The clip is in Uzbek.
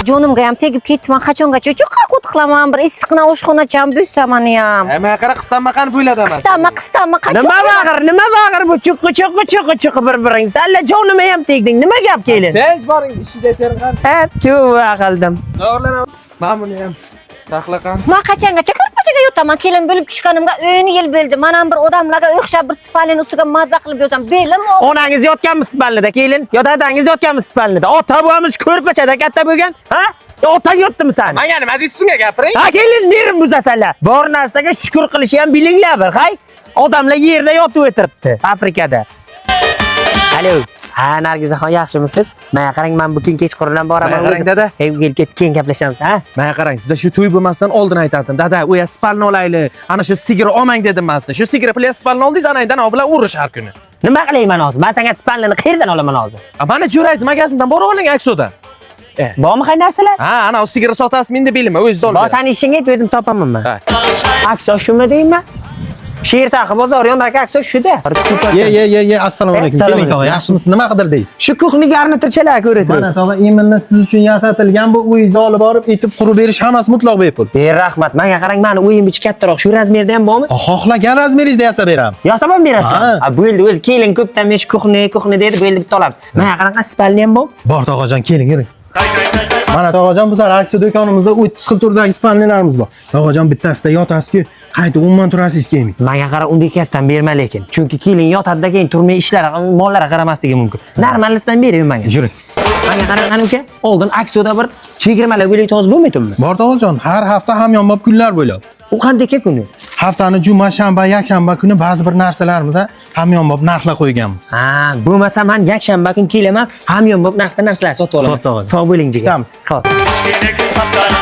Jonimga ham tegib ketman. Qachongacha cho'qqa qilaman. Bir issiqna oshxonacham bo'lsa meni ham. Men qara qistamaqani bo'yladaman. Qistama qachon? Nima bag'ir bu cho'qqa bir-biringiz. Alla jonimga ham tegding. Nima gap kelin? Tez boring, ishingizga tergan. Tuva qildim. To'g'rilana. Men buni ham taxlaqan. Men qachongacha ko'rpachaga yotaman. Kelin bo'lib tushganimga 10 yil bo'ldi. Men ham bir odamlarga o'xshab bir spalin ustiga mazza qilib yotam. Belim og'riydi. Onangiz yotganmi spalnida kelin? Yo dadangiz yotganmi spalnida? Ota bo'lamiz ko'rpachada katta bo'lgan, ha? Ota yotdimi sen? Men yana mazisingga gapiring. Ha kelin, nerim buzasanlar. Bor narsaga shukr qilishni ham bilinglar bir, hay. Odamlar yerda yotib o'tiribdi Afrikada. Alo. Ha, Nargizaxon, yaxshimisiz? Menga qarang, men bugun kechqurundan boraman. Qarang dada. Keyin gaplashamiz, ha? Menga qarang, sizga shu to'y bo'lmasdan oldin aytadim. Dada, u ya spalni olaylik. Ana shu sigir olmang dedim men sizga. Shu sigir bilan spalni oldingiz, anangdan o bilan urush har kuni. Nima qilayman hozir? Men senga spalni qayerdan olaman hozir? Mana Jo'rayz magazindan borib oling Aksoda. Bormi qay narsalar? Ha, ana o sigir sotasiz menda bilma, o'zingiz olib. Bor, sen ishingga yet, o'zim topaman men. Akso shumi deyman? Sher saxi bozor yonidagi akso shuda. Ye, assalomu alaykum. Keling tog'a, yaxshimisiz? Nima qidirdingiz? Shu kuxni garniturchalar ko'rib turibdi. Mana tog'a, iminni siz uchun yasatilgan bu uyingizni olib borib, etib qurib berish hammasi mutlaq bepul. Rahmat. Menga qarang, meni uyim ichi kattaroq, shu razmerda ham bormi? Xohlagan razmeringizda yasab beramiz. Yasab ham berasiz. Ha, bu endi o'zi kelin ko'pdan mesh kuxni dedi, bu endi bitta olamiz. Menga qarang, spalni ham bor. Bor tog'ajon, keling, yuring. Mana tog'ajon, bizlar aksiya do'konimizda 30 xil turdagi spalnilarimiz bor. Tog'ajon, bittasida yotasiz-ku, qayta umuman turasiz kelmay. Menga qara, unda ikkasidan berma lekin. Chunki kelin yotadi keyin turmush ishlari, mollarga qaramasligi mumkin. Normalisidan bering menga. Yuring. Menga qarang, qani uka, oldin aksiyada bir chegirmalar bo'lib to'g'ri bo'lmaydimi? Bor tog'ajon, har hafta hamyonbop kunlar bo'ladi. U qanday kuni? Haftani juma, shanba, yakshanba kuni ba'zi bir narsalarimizni hamyonbop narxlar qo'yganmiz. Ha, bo'lmasa men yakshanba kun kelaman, hamyonbop narxda narsalar sotib olaman. Xo'p, tog'ajon. Sog' bo'ling degan. Ketamiz. Xo'p.